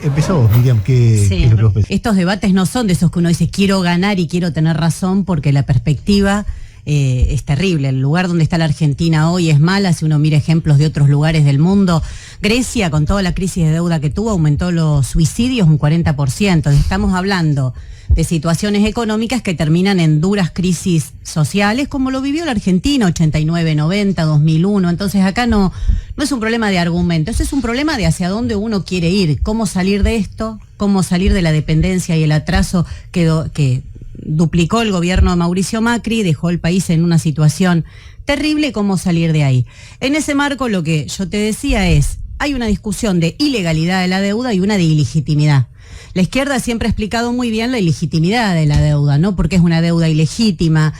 empezá vos, Miriam, ¿qué es lo que vos pensás? Estos debates no son de esos que uno dice quiero ganar y quiero tener razón, porque la perspectiva es terrible. El lugar donde está la Argentina hoy es mala. Si uno mira ejemplos de otros lugares del mundo, Grecia, con toda la crisis de deuda que tuvo, aumentó los suicidios un 40%. Estamos hablando de situaciones económicas que terminan en duras crisis sociales, como lo vivió la Argentina, 89, 90, 2001. Entonces acá no es un problema de argumentos, es un problema de hacia dónde uno quiere ir, cómo salir de esto, cómo salir de la dependencia y el atraso que duplicó el gobierno de Mauricio Macri, dejó el país en una situación terrible, cómo salir de ahí. En ese marco, lo que yo te decía es, hay una discusión de ilegalidad de la deuda y una de ilegitimidad. La izquierda siempre ha explicado muy bien la ilegitimidad de la deuda, ¿no? ¿Por qué es una deuda ilegítima?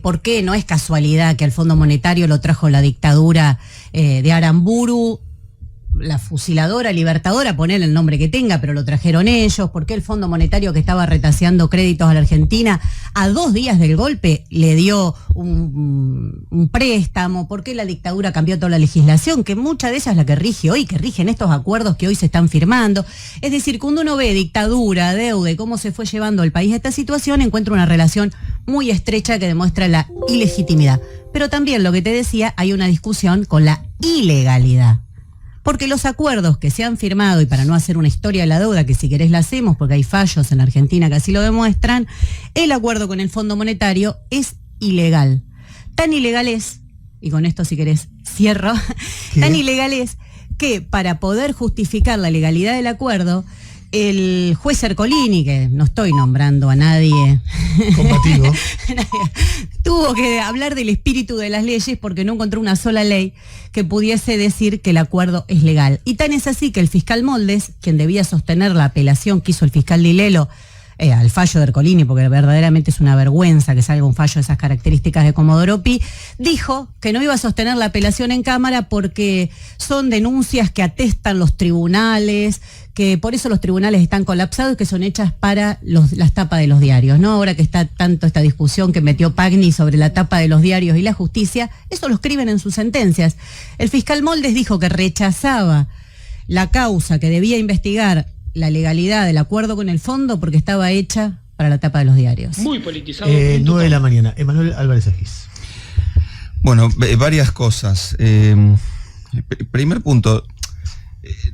¿Por qué no es casualidad que al Fondo Monetario lo trajo la dictadura de Aramburu, la fusiladora, libertadora, ponerle el nombre que tenga, pero lo trajeron ellos? ¿Por qué el Fondo Monetario, que estaba retaseando créditos a la Argentina, a 2 días del golpe le dio un préstamo? ¿Por qué la dictadura cambió toda la legislación, que mucha de ella es la que rige hoy, que rigen estos acuerdos que hoy se están firmando? Es decir, cuando uno ve dictadura, deuda y cómo se fue llevando el país a esta situación, encuentra una relación muy estrecha que demuestra la ilegitimidad. Pero también, lo que te decía, hay una discusión con la ilegalidad. Porque los acuerdos que se han firmado, y para no hacer una historia de la deuda, que si querés la hacemos, porque hay fallos en la Argentina que así lo demuestran, el acuerdo con el Fondo Monetario es ilegal. Tan ilegal es, y con esto si querés cierro, tan ilegal es que para poder justificar la legalidad del acuerdo, el juez Ercolini, que no estoy nombrando a nadie combativo, tuvo que hablar del espíritu de las leyes porque no encontró una sola ley que pudiese decir que el acuerdo es legal. Y tan es así que el fiscal Moldes, quien debía sostener la apelación que hizo el fiscal Dilelo al fallo de Ercolini, porque verdaderamente es una vergüenza que salga un fallo de esas características de Comodoro Pi, dijo que no iba a sostener la apelación en Cámara porque son denuncias que atestan los tribunales, que por eso los tribunales están colapsados y que son hechas para las tapas de los diarios, ¿no? Ahora que está tanto esta discusión que metió Pagni sobre la tapa de los diarios y la justicia, eso lo escriben en sus sentencias. El fiscal Moldes dijo que rechazaba la causa, que debía investigar la legalidad del acuerdo con el fondo porque estaba hecha para la tapa de los diarios. Muy politizado. 9 de la mañana. Emanuel Álvarez Agis. Bueno, varias cosas. Primer punto,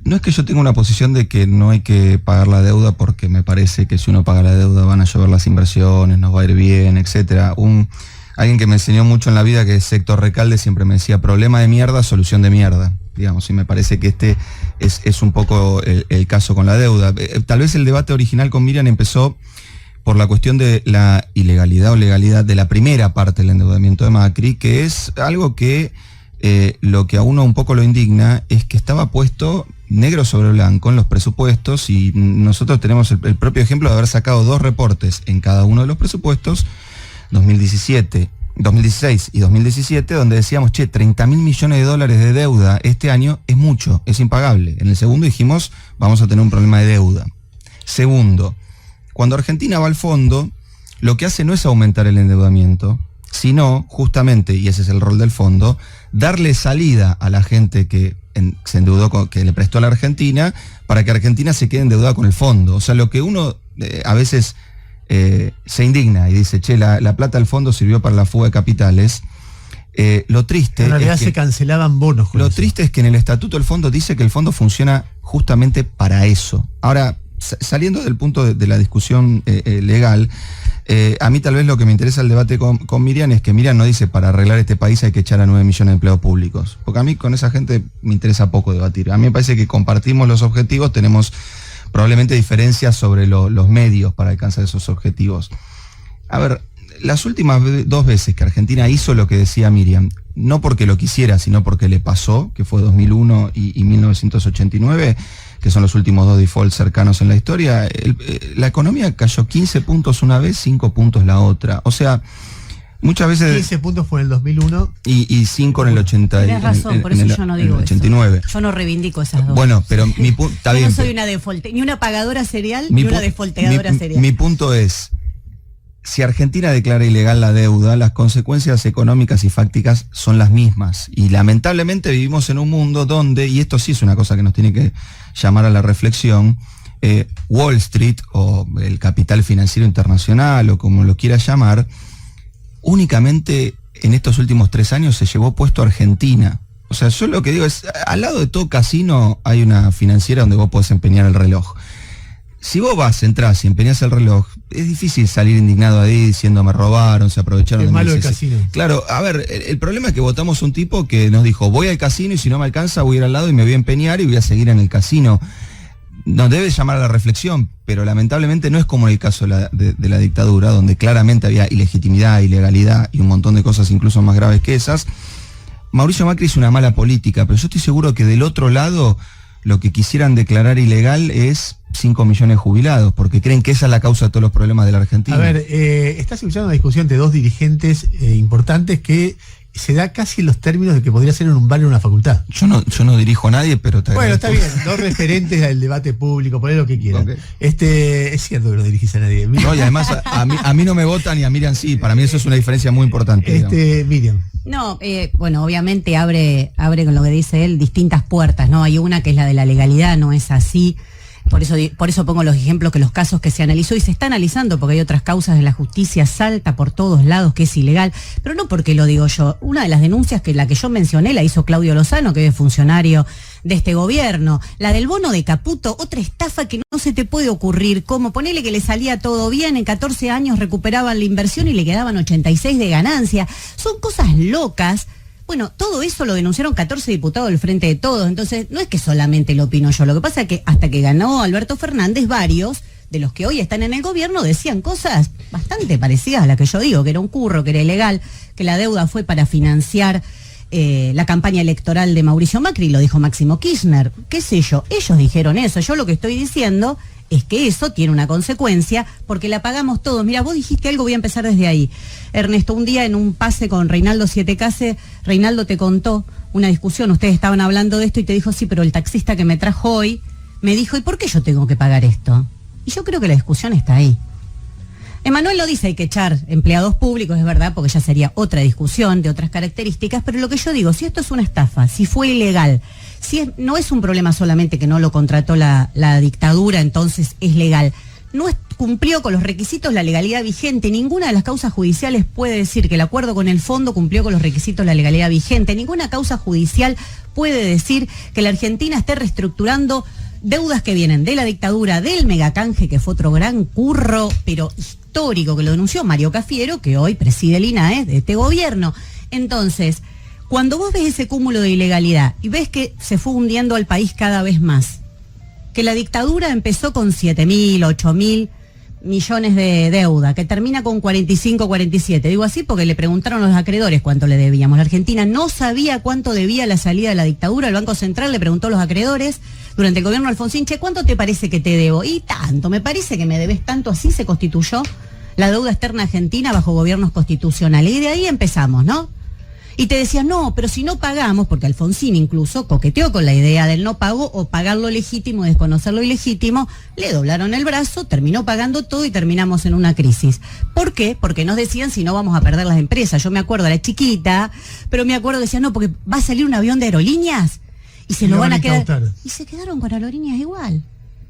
no es que yo tenga una posición de que no hay que pagar la deuda, porque me parece que si uno paga la deuda van a llover las inversiones, nos va a ir bien, etcétera. Alguien que me enseñó mucho en la vida, que es Héctor Recalde, siempre me decía: problema de mierda, solución de mierda. Digamos, y me parece que este es un poco el caso con la deuda. Tal vez el debate original con Miriam empezó por la cuestión de la ilegalidad o legalidad de la primera parte del endeudamiento de Macri, que es algo que lo que a uno un poco lo indigna es que estaba puesto negro sobre blanco en los presupuestos, y nosotros tenemos el propio ejemplo de haber sacado 2 reportes en cada uno de los presupuestos, 2016 y 2017, donde decíamos, 30.000 millones de dólares de deuda este año es mucho, es impagable. En el segundo dijimos, vamos a tener un problema de deuda. Segundo, cuando Argentina va al fondo, lo que hace no es aumentar el endeudamiento, sino justamente, y ese es el rol del fondo, darle salida a la gente que se endeudó, que le prestó a la Argentina, para que Argentina se quede endeudada con el fondo. O sea, lo que uno a veces se indigna y dice, la plata del fondo sirvió para la fuga de capitales. Lo triste en realidad es que se cancelaban bonos con lo eso. Triste es que en el estatuto del fondo dice que el fondo funciona justamente para eso. Ahora, saliendo del punto de la discusión legal, a mí tal vez lo que me interesa el debate con Miriam es que Miriam no dice para arreglar este país hay que echar a 9 millones de empleados públicos, porque a mí con esa gente me interesa poco debatir. A mí me parece que compartimos los objetivos, tenemos probablemente diferencias sobre los medios para alcanzar esos objetivos. A ver, las últimas 2 veces que Argentina hizo lo que decía Miriam, no porque lo quisiera, sino porque le pasó, que fue 2001 y 1989, que son los últimos 2 defaults cercanos en la historia, la economía cayó 15 puntos una vez, 5 puntos la otra. O sea, muchas veces... 15 puntos fue en el 2001. Y 5 en el 80. Tienes razón, por eso yo no digo 89. Eso. Yo no reivindico esas 2. Bueno, pero mi punto... Está yo bien. No soy una ni una pagadora serial, ni una defolteadora serial. Mi punto es, si Argentina declara ilegal la deuda, las consecuencias económicas y fácticas son las mismas. Y lamentablemente vivimos en un mundo donde, y esto sí es una cosa que nos tiene que llamar a la reflexión, Wall Street o el capital financiero internacional o como lo quiera llamar, únicamente en estos últimos 3 años se llevó puesto a Argentina. O sea, yo lo que digo es, al lado de todo casino hay una financiera donde vos podés empeñar el reloj. Si vos vas, entrás y empeñás el reloj, es difícil salir indignado ahí diciendo me robaron, se aprovecharon de Es mí. malo el casino. Claro, a ver, el problema es que votamos un tipo que nos dijo, voy al casino y si no me alcanza voy a ir al lado y me voy a empeñar y voy a seguir en el casino. Nos debe llamar a la reflexión, pero lamentablemente no es como en el caso de la dictadura, donde claramente había ilegitimidad, ilegalidad y un montón de cosas incluso más graves que esas. Mauricio Macri hizo una mala política, pero yo estoy seguro que del otro lado lo que quisieran declarar ilegal es 5 millones de jubilados, porque creen que esa es la causa de todos los problemas de la Argentina. A ver, estás escuchando una discusión entre 2 dirigentes importantes que se da casi en los términos de que podría ser en un bar en una facultad. Yo no dirijo a nadie, pero te Bueno, agradezco. está bien, 2 referentes del debate público, poné lo que quieran. Ok. Es cierto que no dirigís a nadie. No, y además a mí no me votan y a Miriam sí, para mí eso es una diferencia muy importante. Digamos. Miriam. No, bueno, obviamente abre con lo que dice él distintas puertas, ¿no? Hay una que es la de la legalidad, no es así. Por eso pongo los ejemplos que los casos que se analizó y se está analizando, porque hay otras causas de la justicia, salta por todos lados que es ilegal, pero no porque lo digo yo. Una de las denuncias la que yo mencioné la hizo Claudio Lozano, que es funcionario de este gobierno. La del bono de Caputo, otra estafa que no se te puede ocurrir, como ponele que le salía todo bien, en 14 años recuperaban la inversión y le quedaban 86 de ganancia. Son cosas locas. Bueno, todo eso lo denunciaron 14 diputados del Frente de Todos, entonces no es que solamente lo opino yo, lo que pasa es que hasta que ganó Alberto Fernández, varios de los que hoy están en el gobierno decían cosas bastante parecidas a las que yo digo, que era un curro, que era ilegal, que la deuda fue para financiar la campaña electoral de Mauricio Macri, lo dijo Máximo Kirchner, qué sé yo, ellos dijeron eso, yo lo que estoy diciendo es que eso tiene una consecuencia porque la pagamos todos. Mira, vos dijiste algo, voy a empezar desde ahí. Ernesto, un día en un pase con Reinaldo Sietecase, Reinaldo te contó una discusión, ustedes estaban hablando de esto y te dijo, sí, pero el taxista que me trajo hoy me dijo, ¿y por qué yo tengo que pagar esto? Y yo creo que la discusión está ahí. Emanuel lo dice, hay que echar empleados públicos, es verdad, porque ya sería otra discusión de otras características, pero lo que yo digo, si esto es una estafa, si fue ilegal, no es un problema solamente que no lo contrató la dictadura, entonces es legal. No cumplió con los requisitos la legalidad vigente. Ninguna de las causas judiciales puede decir que el acuerdo con el fondo cumplió con los requisitos de la legalidad vigente. Ninguna causa judicial puede decir que la Argentina esté reestructurando deudas que vienen de la dictadura, del megacanje, que fue otro gran curro, pero histórico, que lo denunció Mario Cafiero, que hoy preside el INAE de este gobierno. Entonces, cuando vos ves ese cúmulo de ilegalidad y ves que se fue hundiendo al país cada vez más, que la dictadura empezó con 7.000, 8.000 millones de deuda, que termina con 45, 47. Digo así porque le preguntaron a los acreedores cuánto le debíamos. La Argentina no sabía cuánto debía la salida de la dictadura. El Banco Central le preguntó a los acreedores durante el gobierno de Alfonsín, che, ¿cuánto te parece que te debo? Y tanto, me parece que me debes tanto. Así se constituyó la deuda externa argentina bajo gobiernos constitucionales. Y de ahí empezamos, ¿no? Y te decían, no, pero si no pagamos, porque Alfonsín incluso coqueteó con la idea del no pago o pagar lo legítimo y desconocer lo ilegítimo, le doblaron el brazo, terminó pagando todo y terminamos en una crisis. ¿Por qué? Porque nos decían si no vamos a perder las empresas. Yo me acuerdo, era chiquita, pero me acuerdo que decían, no, porque va a salir un avión de aerolíneas y se lo van a quedar. Incautar. Y se quedaron con aerolíneas igual.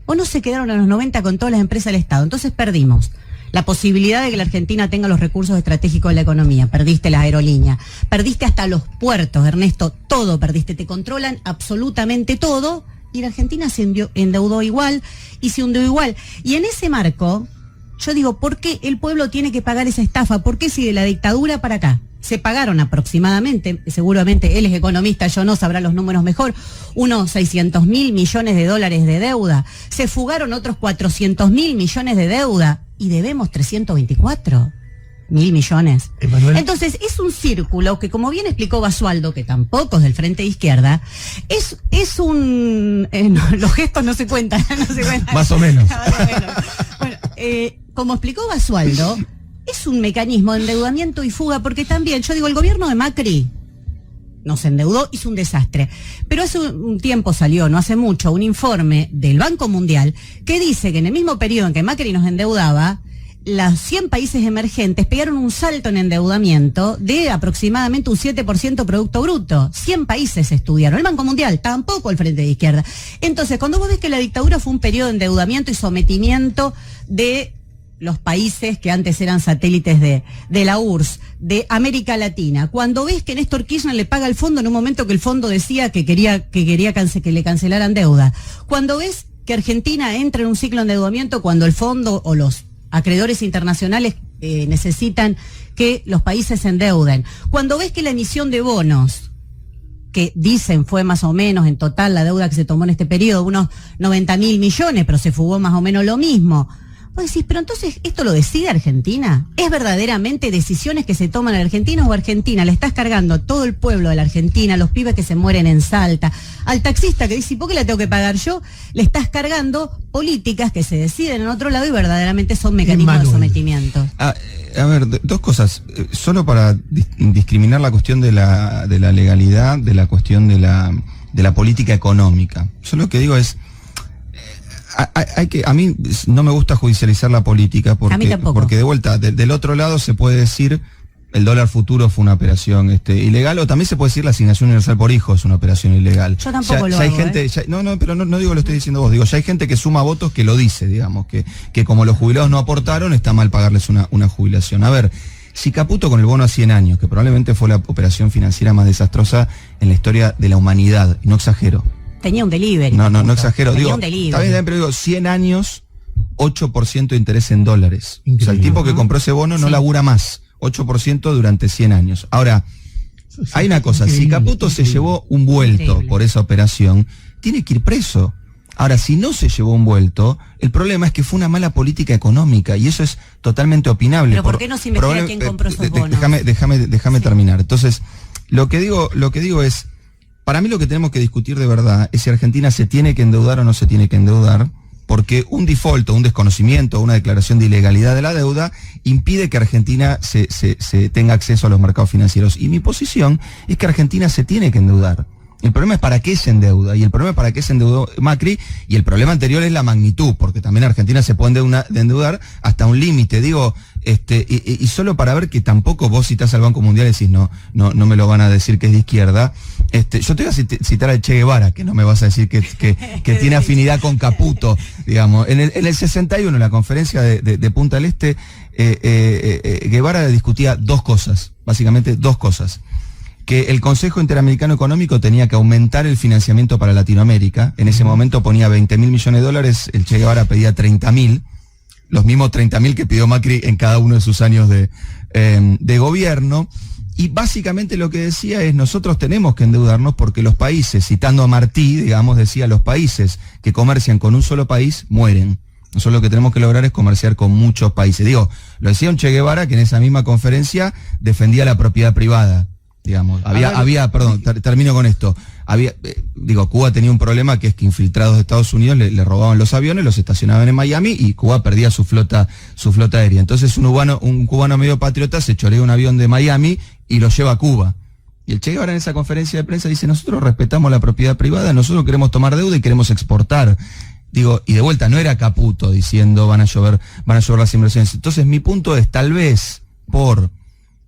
O no se quedaron a los 90 con todas las empresas del Estado. Entonces perdimos la posibilidad de que la Argentina tenga los recursos estratégicos de la economía. Perdiste las aerolíneas, perdiste hasta los puertos, Ernesto, todo perdiste, te controlan absolutamente todo y la Argentina se endeudó igual y se hundió igual. Y en ese marco, yo digo, ¿por qué el pueblo tiene que pagar esa estafa? ¿Por qué si de la dictadura para acá se pagaron aproximadamente, seguramente él es economista, yo no, sabrá los números mejor, unos 600.000 millones de dólares de deuda, se fugaron otros 400.000 millones de deuda y debemos 324.000 millones. Emanuel. Entonces es un círculo que, como bien explicó Basualdo, que tampoco es del Frente de Izquierda, es un... no, los gestos no se cuentan, no se cuentan. Más o menos. Más o menos. Bueno, como explicó Basualdo, es un mecanismo de endeudamiento y fuga, porque también, yo digo, el gobierno de Macri nos endeudó, hizo un desastre. Pero hace un tiempo salió, no hace mucho, un informe del Banco Mundial que dice que en el mismo periodo en que Macri nos endeudaba, los 100 países emergentes pegaron un salto en endeudamiento de aproximadamente un 7% Producto Bruto. 100 países estudiaron. El Banco Mundial, tampoco el Frente de Izquierda. Entonces, cuando vos ves que la dictadura fue un periodo de endeudamiento y sometimiento de los países que antes eran satélites de la URSS, de América Latina, cuando ves que Néstor Kirchner le paga al fondo en un momento que el fondo decía que que le cancelaran deuda, cuando ves que Argentina entra en un ciclo de endeudamiento cuando el fondo o los acreedores internacionales necesitan que los países se endeuden, cuando ves que la emisión de bonos, que dicen fue más o menos en total la deuda que se tomó en este periodo, unos 90.000 millones, pero se fugó más o menos lo mismo. Vos decís, pero entonces, ¿esto lo decide Argentina? ¿Es verdaderamente decisiones que se toman en Argentina o Argentina le estás cargando a todo el pueblo de la Argentina, los pibes que se mueren en Salta, al taxista que dice, ¿por qué la tengo que pagar yo? Le estás cargando políticas que se deciden en otro lado y verdaderamente son mecanismos de sometimiento. A ver, dos cosas. Solo para discriminar la cuestión de la legalidad, de la cuestión de la política económica. Yo lo que digo es, a mí no me gusta judicializar la política porque de vuelta, del otro lado se puede decir el dólar futuro fue una operación ilegal, o también se puede decir la asignación universal por hijo es una operación ilegal. Yo tampoco lo hay hago, gente, pero no digo lo estoy diciendo vos, digo, ya hay gente que suma votos que lo dice, digamos, que como los jubilados no aportaron, está mal pagarles una jubilación. A ver, si Caputo con el bono a 100 años, que probablemente fue la operación financiera más desastrosa en la historia de la humanidad, y no exagero. Tenía un delivery. No exagero. Tenía digo, un delivery. Está bien, pero digo, 100 años, 8% de interés en dólares. Increíble. O sea, el tipo que compró ese bono no labura más. 8% durante 100 años. Ahora, hay una cosa, si Caputo se llevó un vuelto por esa operación, tiene que ir preso. Ahora, si no se llevó un vuelto, el problema es que fue una mala política económica y eso es totalmente opinable. ¿Pero por qué no se investiga quién compró esos bonos? Déjame terminar. Entonces, lo que digo es, para mí lo que tenemos que discutir de verdad es si Argentina se tiene que endeudar o no se tiene que endeudar, porque un default, un desconocimiento, una declaración de ilegalidad de la deuda impide que Argentina se tenga acceso a los mercados financieros. Y mi posición es que Argentina se tiene que endeudar. El problema es para qué se endeuda, y el problema es para qué se endeudó Macri, y el problema anterior es la magnitud, porque también Argentina se puede endeudar hasta un límite, digo, y solo para ver que tampoco vos citás al Banco Mundial y decís, no me lo van a decir que es de izquierda, yo te voy a citar al Che Guevara, que no me vas a decir que tiene afinidad con Caputo, digamos, en el 61, en la conferencia de Punta del Este, Guevara discutía básicamente dos cosas. Que el Consejo Interamericano Económico tenía que aumentar el financiamiento para Latinoamérica. En ese momento ponía 20.000 millones de dólares, el Che Guevara pedía 30.000, los mismos 30.000 que pidió Macri en cada uno de sus años de gobierno. Y básicamente lo que decía es, nosotros tenemos que endeudarnos porque los países, citando a Martí, digamos, decía, los países que comercian con un solo país mueren. Nosotros lo que tenemos que lograr es comerciar con muchos países. Digo, lo decía un Che Guevara que en esa misma conferencia defendía la propiedad privada. Digamos, termino con esto. Cuba tenía un problema que es que infiltrados de Estados Unidos le robaban los aviones, los estacionaban en Miami y Cuba perdía su flota aérea. Entonces un cubano medio patriota se chorea un avión de Miami y lo lleva a Cuba. Y el Che Guevara en esa conferencia de prensa dice, nosotros respetamos la propiedad privada, nosotros queremos tomar deuda y queremos exportar. Digo, y de vuelta, no era Caputo diciendo van a llover las inversiones. Entonces mi punto es, tal vez por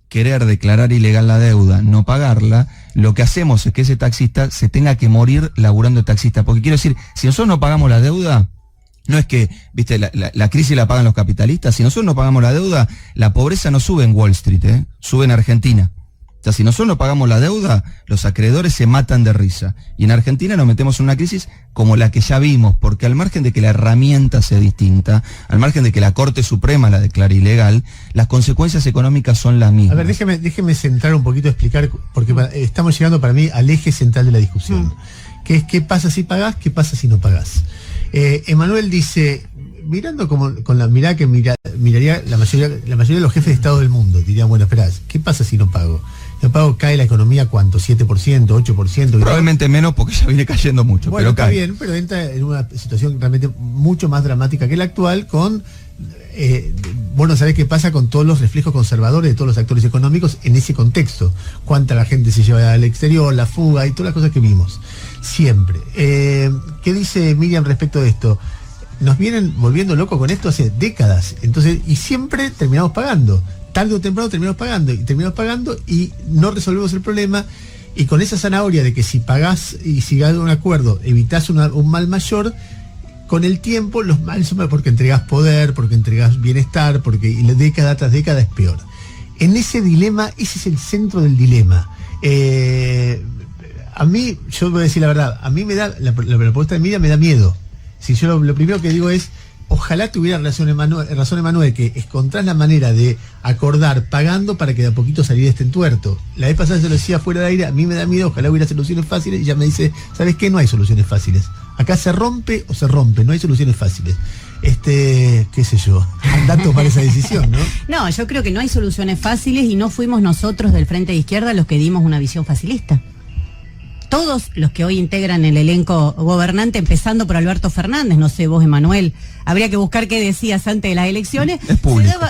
querer declarar ilegal la deuda, no pagarla, lo que hacemos es que ese taxista se tenga que morir laburando de taxista. Porque quiero decir, si nosotros no pagamos la deuda, no es que, viste, la crisis la pagan los capitalistas, si nosotros no pagamos la deuda, la pobreza no sube en Wall Street, sube en Argentina. O sea, si nosotros no pagamos la deuda, los acreedores se matan de risa. Y en Argentina nos metemos en una crisis como la que ya vimos, porque al margen de que la herramienta sea distinta, al margen de que la Corte Suprema la declare ilegal, las consecuencias económicas son las mismas. A ver, déjeme centrar un poquito, explicar, porque estamos llegando para mí al eje central de la discusión, que es qué pasa si pagás, qué pasa si no pagás. Emanuel dice, mirando con la mirada que miraría la mayoría de los jefes de Estado del mundo, dirían, bueno, esperá, ¿qué pasa si no pago? No pago, cae la economía, ¿cuánto? ¿7%, 8%? Probablemente menos porque ya viene cayendo mucho, bueno, pero cae. Está bien, pero entra en una situación realmente mucho más dramática que la actual con... bueno, ¿sabés qué pasa con todos los reflejos conservadores de todos los actores económicos en ese contexto? Cuánta la gente se lleva al exterior, la fuga y todas las cosas que vimos. Siempre. ¿Qué dice Miriam respecto de esto? nos vienen volviendo locos con esto hace décadas. Entonces, y siempre terminamos pagando. Tarde o temprano terminamos pagando y no resolvemos el problema. Y con esa zanahoria de que si pagás y si hagas un acuerdo, evitás un mal mayor, con el tiempo los males son porque entregás poder, porque entregás bienestar, porque y década tras década es peor. En ese dilema, ese es el centro del dilema. A mí, yo voy a decir la verdad, a mí me da, la propuesta de Miriam me da miedo. Si yo lo primero que digo es, ojalá tuviera razón Emanuel, que encontrás la manera de acordar pagando para que de a poquito salir de este entuerto. La vez pasada se lo decía fuera de aire, a mí me da miedo, ojalá hubiera soluciones fáciles, y ella me dice, ¿sabes qué? No hay soluciones fáciles. Acá se rompe o se rompe, no hay soluciones fáciles. Qué sé yo, andá a tomar esa decisión, ¿no? No, yo creo que no hay soluciones fáciles y no fuimos nosotros del Frente de Izquierda los que dimos una visión facilista. Todos los que hoy integran el elenco gobernante, empezando por Alberto Fernández, no sé vos, Emanuel, habría que buscar qué decías antes de las elecciones.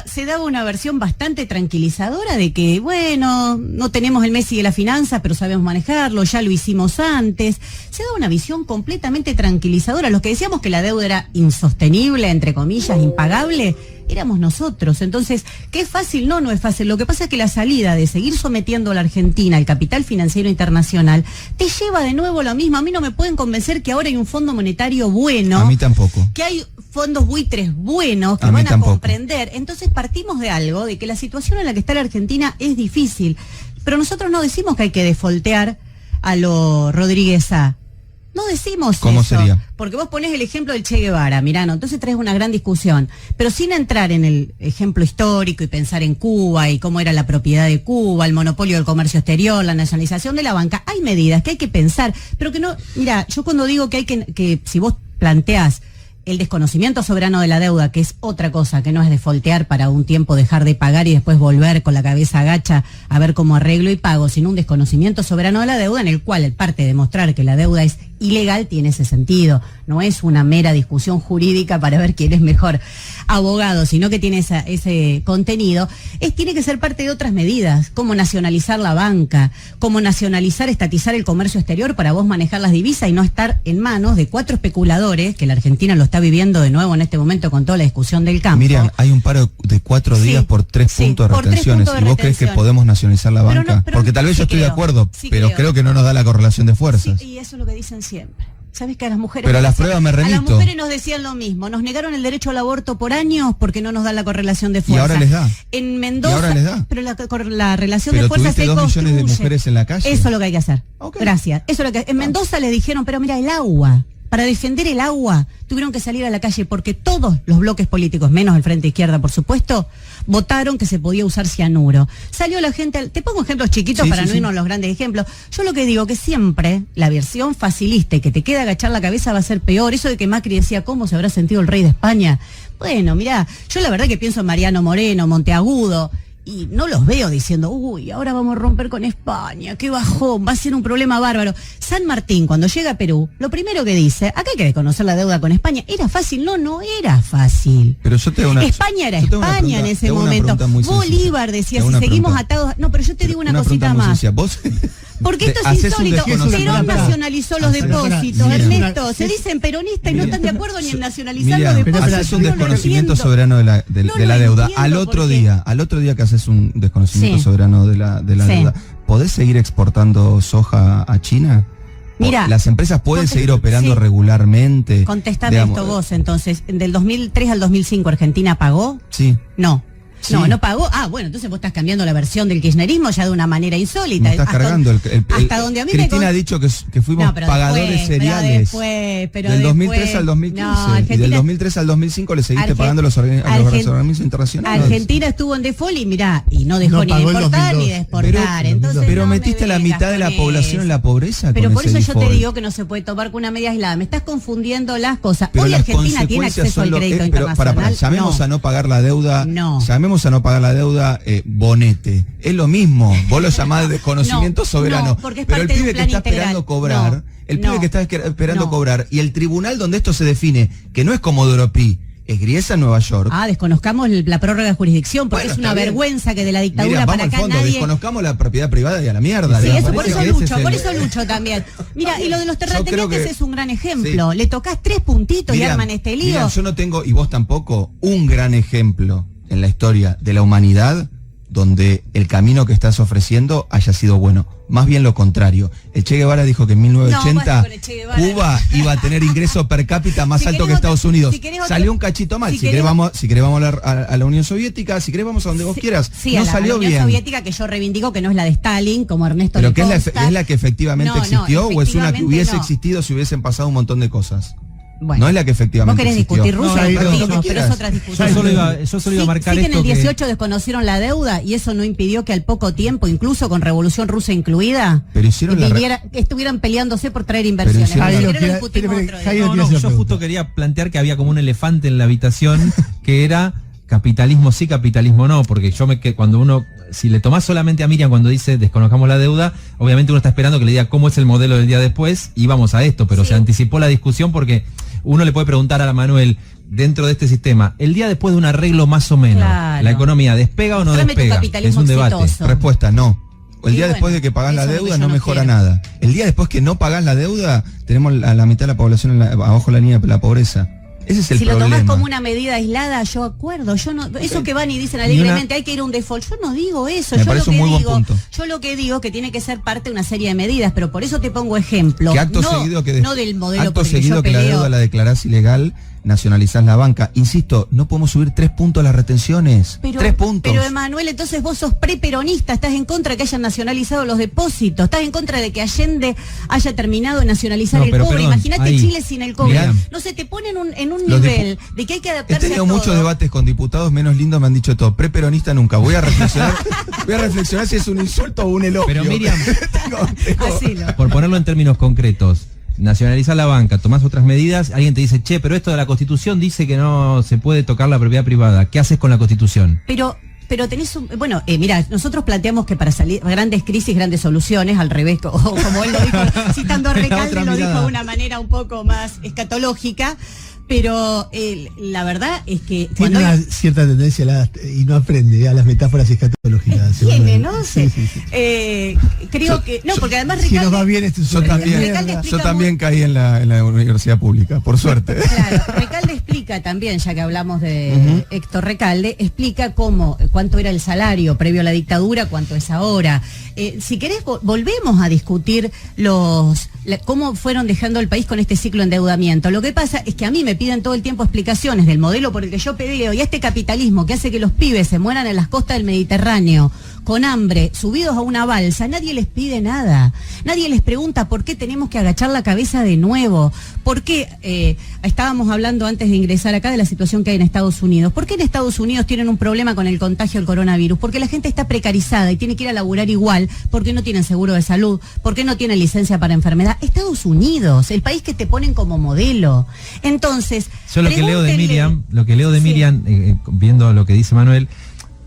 Se daba una versión bastante tranquilizadora de que, bueno, no tenemos el Messi de la finanza, pero sabemos manejarlo, ya lo hicimos antes. Se daba una visión completamente tranquilizadora. Los que decíamos que la deuda era insostenible, entre comillas, impagable, éramos nosotros. Entonces, ¿qué es fácil? No es fácil. Lo que pasa es que la salida de seguir sometiendo a la Argentina al capital financiero internacional te lleva de nuevo lo mismo. A mí no me pueden convencer que ahora hay un Fondo Monetario bueno. A mí tampoco. Que hay fondos buitres buenos que van a comprender. Entonces partimos de algo, de que la situación en la que está la Argentina es difícil. Pero nosotros no decimos que hay que defoltear a lo Rodríguez A. No decimos ¿Cómo eso, sería? porque vos ponés el ejemplo del Che Guevara, Mirano, entonces traes una gran discusión, pero sin entrar en el ejemplo histórico y pensar en Cuba y cómo era la propiedad de Cuba, el monopolio del comercio exterior, la nacionalización de la banca. Hay medidas que hay que pensar, pero que no, mira, yo cuando digo que hay que si vos planteás el desconocimiento soberano de la deuda, que es otra cosa, que no es defoltear para un tiempo dejar de pagar y después volver con la cabeza agacha a ver cómo arreglo y pago, sino un desconocimiento soberano de la deuda en el cual el parte de demostrar que la deuda es ilegal tiene ese sentido. No es una mera discusión jurídica para ver quién es mejor abogado, sino que tiene ese contenido. Tiene que ser parte de otras medidas, como nacionalizar la banca, como nacionalizar, estatizar el comercio exterior para vos manejar las divisas y no estar en manos de 4 especuladores, que la Argentina lo está viviendo de nuevo en este momento con toda la discusión del campo. Miriam, hay un paro de 4 días por 3 puntos de retenciones. ¿Y vos crees que podemos nacionalizar la banca? Porque tal vez yo estoy de acuerdo, pero creo que no nos da la correlación de fuerzas. Sí, y eso es lo que dicen siempre. ¿Sabes que a las mujeres? Pero a las pruebas me remito. A las mujeres nos decían lo mismo. Nos negaron el derecho al aborto por años porque no nos dan la correlación de fuerza. Y ahora les da. En Mendoza. Y ahora les da. Pero la relación de fuerza se 2 millones de mujeres en la calle. Eso es lo que hay que hacer. Okay. Gracias. Eso es lo que. En Mendoza les dijeron, pero mira, el agua. Para defender el agua tuvieron que salir a la calle porque todos los bloques políticos, menos el Frente Izquierda, por supuesto, votaron que se podía usar cianuro. Salió la gente, te pongo ejemplos chiquitos para no irnos a los grandes ejemplos. Yo lo que digo que siempre la versión facilista y que te queda agachar la cabeza va a ser peor. Eso de que Macri decía, ¿cómo se habrá sentido el rey de España? Bueno, mirá, yo la verdad que pienso en Mariano Moreno, Monteagudo, y no los veo diciendo, uy, ahora vamos a romper con España, qué bajón, va a ser un problema bárbaro. San Martín, cuando llega a Perú, lo primero que dice, acá hay que desconocer la deuda con España. ¿Era fácil? No era fácil. Pero yo te España era España en ese momento. Bolívar decía, si seguimos atados... No, pero yo te digo una cosita más. ¿Vos? Porque esto es insólito. Perón nacionalizó los depósitos. Ernesto, se dicen peronistas y no están de acuerdo ni en nacionalizar los depósitos. Haces un desconocimiento soberano de la deuda. Al otro día que haces un desconocimiento soberano de la deuda, ¿podés seguir exportando soja a China? Mira, las empresas pueden seguir operando regularmente. Contestame esto vos, entonces. ¿Del 2003 al 2005 Argentina pagó? Sí. No. Sí. No pagó. Ah, bueno, entonces vos estás cambiando la versión del kirchnerismo ya de una manera insólita. Me estás cargando. Hasta donde a mí Cristina ha dicho que fuimos pagadores seriales. Del 2003 al 2015. Y del 2003 al 2005 le seguiste pagando a los organismos internacionales. Argentina estuvo en default y mirá, y no dejó ni de importar ni de exportar. Pero metiste a la mitad de la población en la pobreza. Pero por eso yo te digo que no se puede tomar con una medida aislada. Me estás confundiendo las cosas. Hoy Argentina tiene acceso al crédito internacional. Llamemos a no pagar la deuda. No. A no pagar la deuda, bonete. Es lo mismo. Vos lo llamás de desconocimiento soberano. Pero el pibe que está esperando cobrar, pibe que está esperando cobrar, y el tribunal donde esto se define, que no es como Doropí, es Griesa en Nueva York. Desconozcamos la prórroga de jurisdicción, porque Bueno, es una está bien. vergüenza que de la dictadura Mira, para vamos acá al fondo, nadie... desconozcamos la propiedad privada y a la mierda. Sí, digamos. eso, por Parece eso que ese lucho, es el- lucho también. Mira, y lo de los Yo creo terratenientes que- es un gran ejemplo. Sí. Le tocas 3 puntitos y Miriam, arman este lío. Miriam, yo no tengo, y vos tampoco, un gran ejemplo en la historia de la humanidad donde el camino que estás ofreciendo haya sido bueno. Más bien lo contrario. El Che Guevara dijo que en 1980 No, con el Che Guevara. Cuba iba a tener ingreso per cápita más Si alto que querés Estados otro- Unidos. si querés otro- Salió un cachito mal. si Si querés querés- vamos a la Unión Soviética, si querés vamos a donde vos quieras. Sí, no a la salió Unión bien. Soviética, que yo reivindico que no es la de Stalin, como Ernesto Pero que Lecosta. es la que efectivamente No, no, existió o es una que efectivamente hubiese no. existido si hubiesen pasado un montón de cosas. Bueno, No es la que efectivamente vos querés existió. discutir Rusia, No, discutimos, lo que pero quieras. es otra discusión. Yo solo iba a marcar sí que en esto el que- 18 desconocieron la deuda y eso no impidió que al poco tiempo, incluso con Revolución Rusa incluida, Pero hicieron la estuvieron peleándose por traer inversiones. hicieron Si la- querés lo Jairo, discutimos espere, otro día. Jairo, No, quiere no, hacer yo una justo pregunta. quería plantear que había como un elefante en la habitación que era capitalismo sí, capitalismo no, porque cuando uno, si le tomás solamente a Miriam cuando dice desconozcamos la deuda, obviamente uno está esperando que le diga cómo es el modelo del día después y vamos a esto, pero Sí. se anticipó la discusión porque uno le puede preguntar a Manuel, dentro de este sistema, el día después de un arreglo más o menos, Claro. ¿la economía despega o no Mostrame tu despega? Es capitalismo un debate. exitoso. Respuesta, no. El Y día bueno, después de que pagás la eso es lo que deuda yo no no mejora quiero. nada. El día después que no pagás la deuda, tenemos a la mitad de la población abajo de la línea de la pobreza. Ese es el Si problema. lo tomás como una medida aislada, yo acuerdo, yo no, eso que van y dicen alegremente hay que ir a un default, yo no digo eso, Me yo parece lo un que muy buen digo, punto. yo lo que digo que tiene que ser parte de una serie de medidas, pero por eso te pongo ejemplo, Que acto no, seguido que no del modelo acto por el que seguido yo que la peleo. deuda la declarás ilegal, nacionalizás la banca. Insisto, no podemos subir 3 puntos las retenciones. 3 puntos. Pero Emanuel, entonces vos sos preperonista, estás en contra de que hayan nacionalizado los depósitos, estás en contra de que Allende haya terminado de nacionalizar No, el pero cobre. perdón, Imagínate ahí. Chile sin el cobre. Mirá. No sé, te ponen en un Los nivel de que hay que He adaptarse tenido a todo. muchos debates con diputados menos lindos, me han dicho todo. Preperonista nunca. Voy a reflexionar si es un insulto o un elogio. Pero Miriam, Así lo. por ponerlo en términos concretos, nacionalizar la banca, tomás otras medidas, alguien te dice, che, pero esto de la Constitución dice que no se puede tocar la propiedad privada. ¿Qué haces con la Constitución? Pero tenés un... Bueno, mira, nosotros planteamos que para salir grandes crisis, grandes soluciones, al revés, como él lo dijo, citando a La Recalde, otra lo dijo mirada. de una manera un poco más escatológica, pero la verdad es que... Tiene cuando una hay- cierta tendencia y no aprende a las metáforas escatológicas. Tiene, ¿no? Sí, Sí. sí, sí. Creo que... No, porque además Si nos Recalde... va bien, esto es Yo una también, mierda. Recalde explica yo también caí en la universidad pública, por suerte. Claro, Recalde explica también, ya que hablamos de Héctor Recalde, explica cuánto era el salario previo a la dictadura, cuánto es ahora. Si querés, volvemos a discutir cómo fueron dejando el país con este ciclo de endeudamiento. Lo que pasa es que a mí me piden todo el tiempo explicaciones del modelo por el que yo peleo y a este capitalismo que hace que los pibes se mueran en las costas del Mediterráneo con hambre, subidos a una balsa, nadie les pide nada. Nadie les pregunta por qué tenemos que agachar la cabeza de nuevo. ¿Por qué? Estábamos hablando antes de ingresar acá de la situación que hay en Estados Unidos. ¿Por qué en Estados Unidos tienen un problema con el contagio del coronavirus? Porque la gente está precarizada y tiene que ir a laburar igual, porque no tienen seguro de salud, porque no tienen licencia para enfermedad. Estados Unidos, el país que te ponen como modelo. Entonces, Yo lo que leo de pregúntenle- Miriam, Sí. viendo lo que dice Manuel,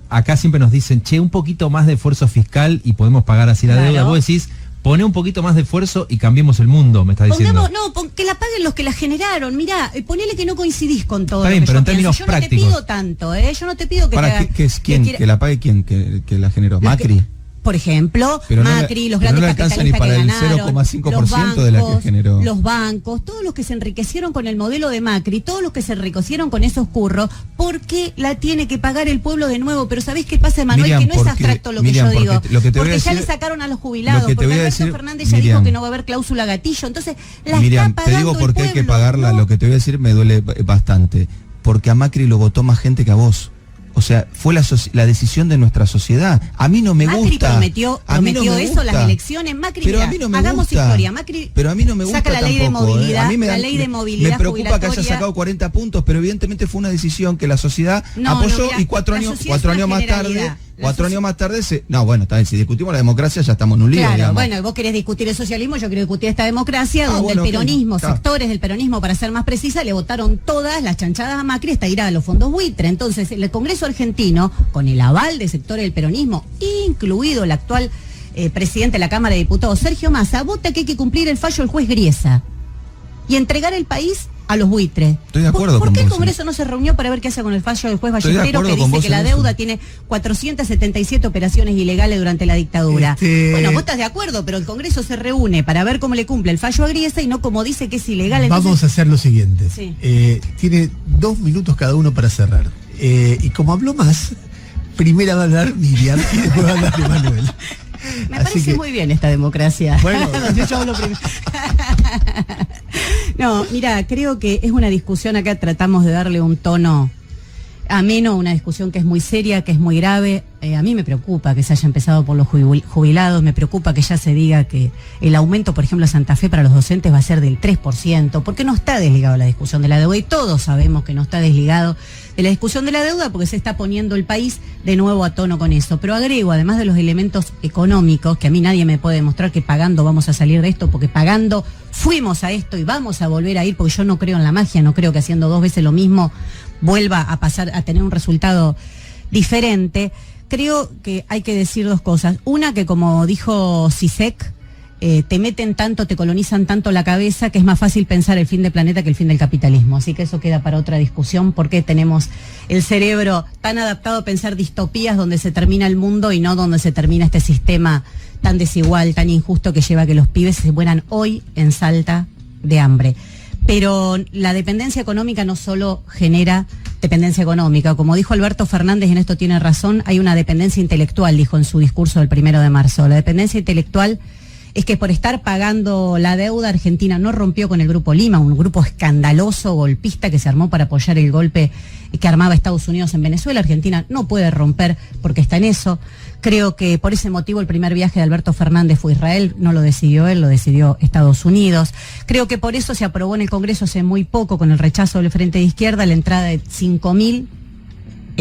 acá siempre nos dicen, che, un poquito más de esfuerzo fiscal y podemos pagar así la Claro. deuda. Vos decís, pone un poquito más de esfuerzo y cambiemos el mundo, me estás diciendo. Que la paguen los que la generaron. Mirá, ponele que no coincidís con todo Está lo bien, que pero yo en términos pienso. Yo no te prácticos. pido tanto, yo no te pido que Para, te ¿qué es quién? quiera- ¿Que la pague quién? ¿Que la generó? ¿Macri? Por ejemplo, Pero no Macri, le- los pero no grandes le alcanza ni capitalistas para que el ganaron, 0,5% de la que generó. los bancos, todos los que se enriquecieron con el modelo de Macri, todos los que se enriquecieron con esos curros, ¿por qué la tiene que pagar el pueblo de nuevo? Pero ¿sabés qué pasa, Emanuel? Miriam, Que no es porque- abstracto lo Miriam, que yo digo. porque lo que te voy a porque ya decir- le sacaron a los jubilados, lo que te porque voy a Alberto decir, Fernández ya Miriam, dijo que no va a haber cláusula gatillo. Entonces, la Miriam, está te pagando digo por qué el hay que pueblo, pagarla. ¿no? Lo que te voy a decir me duele bastante. Porque a Macri lo votó más gente que a vos. O sea, fue la decisión de nuestra sociedad. A mí no me Macri gusta. prometió A mí no me eso gusta. las elecciones. Macri, Pero mirá, a mí no me hagamos gusta. historia. Macri Pero a mí no me gusta saca la ley de tampoco, movilidad, A mí me la dan- ley de movilidad me preocupa que haya jubilatoria. sacado 40 puntos, pero evidentemente fue una decisión que la sociedad No, apoyó no, mirá, y cuatro la años, sociedad es cuatro una años más tarde, generalidad. La 4 soci- años más tarde no, bueno, está bien, si discutimos la democracia ya estamos en un lío, Claro, digamos. bueno, vos querés discutir el socialismo, yo quiero discutir esta democracia, donde bueno, el peronismo, ok, está. sectores del peronismo, para ser más precisa, le votaron todas las chanchadas a Macri hasta ir a los fondos buitre. Entonces, el Congreso argentino, con el aval de sectores del peronismo, incluido el actual presidente de la Cámara de Diputados, Sergio Massa, vota que hay que cumplir el fallo del juez Griesa y entregar el país a los buitres. Estoy de acuerdo ¿Por con qué el vos, Congreso no se reunió para ver qué hace con el fallo del juez Estoy de Ballestero, acuerdo que con dice vos que la en deuda eso. tiene 477 operaciones ilegales durante la dictadura? Bueno, vos estás de acuerdo, pero el Congreso se reúne para ver cómo le cumple el fallo a Griesa y no como dice que es ilegal. Entonces, vamos a hacer lo siguiente. Sí. Tiene 2 minutos cada uno para cerrar. Y como habló más, primero va a hablar Miriam y después va a hablar Emanuel. Me parece muy bien esta democracia. Bueno, yo hablo primero. No, mira, creo que es una discusión, acá tratamos de darle un tono ameno, una discusión que es muy seria, que es muy grave. A mí me preocupa que se haya empezado por los jubilados, me preocupa que ya se diga que el aumento, por ejemplo, a Santa Fe para los docentes va a ser del 3%, porque no está desligado la discusión de la deuda, y todos sabemos que no está desligado de la discusión de la deuda porque se está poniendo el país de nuevo a tono con eso. Pero agrego, además de los elementos económicos, que a mí nadie me puede demostrar que pagando vamos a salir de esto, porque pagando fuimos a esto y vamos a volver a ir, porque yo no creo en la magia, no creo que haciendo 2 veces lo mismo vuelva a pasar a tener un resultado diferente. Creo que hay que decir 2 cosas. Una, que como dijo Zizek, te meten tanto, te colonizan tanto la cabeza que es más fácil pensar el fin del planeta que el fin del capitalismo. Así que eso queda para otra discusión, porque tenemos el cerebro tan adaptado a pensar distopías donde se termina el mundo y no donde se termina este sistema tan desigual, tan injusto, que lleva a que los pibes se mueran hoy en Salta de hambre. Pero la dependencia económica no solo genera dependencia económica. Como dijo Alberto Fernández, y en esto tiene razón, hay una dependencia intelectual, dijo en su discurso del 1 de marzo. La dependencia intelectual es que por estar pagando la deuda, Argentina no rompió con el Grupo Lima, un grupo escandaloso, golpista, que se armó para apoyar el golpe que armaba Estados Unidos en Venezuela. Argentina no puede romper porque está en eso. Creo que por ese motivo el primer viaje de Alberto Fernández fue a Israel, no lo decidió él, lo decidió Estados Unidos. Creo que por eso se aprobó en el Congreso hace muy poco, con el rechazo del Frente de Izquierda, la entrada de 5.000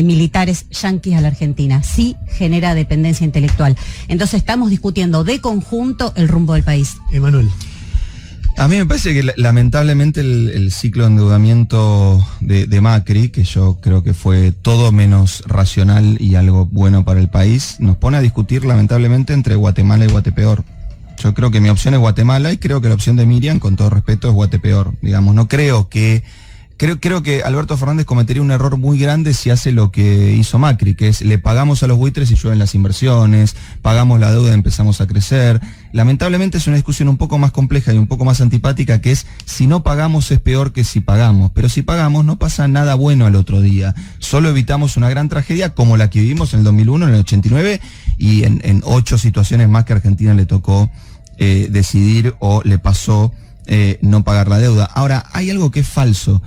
militares yanquis a la Argentina. Sí genera dependencia intelectual. Entonces estamos discutiendo de conjunto el rumbo del país. Emanuel. A mí me parece que lamentablemente el ciclo de endeudamiento de Macri, que yo creo que fue todo menos racional y algo bueno para el país, nos pone a discutir lamentablemente entre Guatemala y Guatepeor. Yo creo que mi opción es Guatemala y creo que la opción de Miriam, con todo respeto, es Guatepeor. Digamos, no creo que... Creo que Alberto Fernández cometería un error muy grande si hace lo que hizo Macri, que es le pagamos a los buitres y llueven las inversiones, pagamos la deuda y empezamos a crecer. Lamentablemente es una discusión un poco más compleja y un poco más antipática, que es si no pagamos es peor que si pagamos, pero si pagamos no pasa nada bueno al otro día, solo evitamos una gran tragedia como la que vivimos en el 2001, en el 89 y en 8 situaciones más que a Argentina le tocó decidir o le pasó no pagar la deuda. Ahora, hay algo que es falso.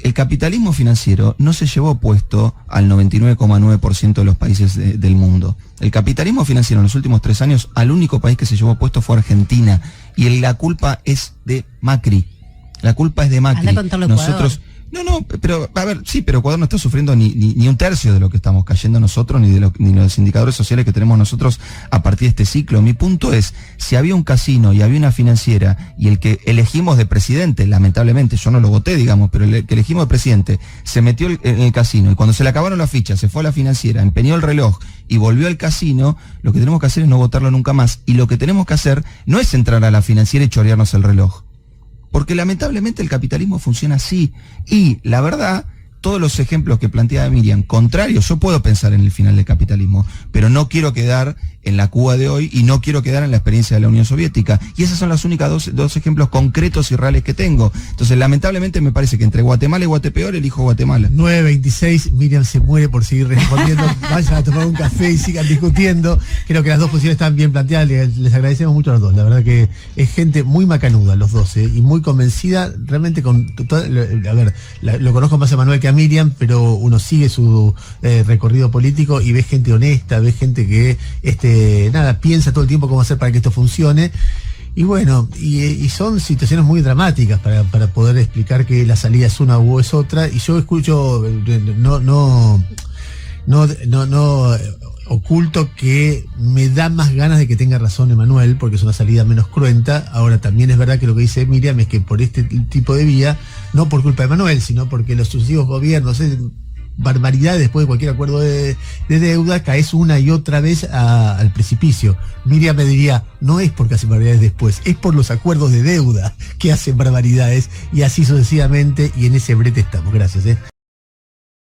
El capitalismo financiero no se llevó puesto al 99,9% de los países del mundo. El capitalismo financiero en los últimos 3 años, al único país que se llevó puesto fue Argentina. Y la culpa es de Macri. La culpa es de Macri. Anda a contarlo a Ecuador. No, pero, a ver, sí, pero Ecuador no está sufriendo ni un tercio de lo que estamos cayendo nosotros, ni los indicadores sociales que tenemos nosotros a partir de este ciclo. Mi punto es, si había un casino y había una financiera, y el que elegimos de presidente, lamentablemente, yo no lo voté, digamos, pero el que elegimos de presidente, se metió en el casino, y cuando se le acabaron las fichas, se fue a la financiera, empeñó el reloj, y volvió al casino, lo que tenemos que hacer es no votarlo nunca más, y lo que tenemos que hacer no es entrar a la financiera y chorearnos el reloj. Porque lamentablemente el capitalismo funciona así. Y la verdad, todos los ejemplos que planteaba Miriam, contrarios, yo puedo pensar en el final del capitalismo, pero no quiero quedar en la Cuba de hoy y no quiero quedar en la experiencia de la Unión Soviética. Y esas son las únicas dos ejemplos concretos y reales que tengo. Entonces, lamentablemente me parece que entre Guatemala y Guatepeor elijo Guatemala. 9:26, Miriam se muere por seguir respondiendo. Vayan a tomar un café y sigan discutiendo. Creo que las 2 posiciones están bien planteadas. Les agradecemos mucho a los dos. La verdad que es gente muy macanuda, los dos, y muy convencida, realmente con toda, a ver, lo conozco más a Manuel que a Miriam, pero uno sigue su recorrido político y ve gente honesta, ve gente que piensa todo el tiempo cómo hacer para que esto funcione. Y bueno, y son situaciones muy dramáticas para poder explicar que la salida es una u es otra. Y yo escucho, no oculto que me da más ganas de que tenga razón Emanuel, porque es una salida menos cruenta. Ahora también es verdad que lo que dice Miriam es que por este tipo de vía, no por culpa de Emanuel, sino porque los sucesivos gobiernos, barbaridades después de cualquier acuerdo de deuda, caes una y otra vez al precipicio. Miriam me diría, no es porque hacen barbaridades después, es por los acuerdos de deuda que hacen barbaridades, y así sucesivamente, y en ese brete estamos. Gracias.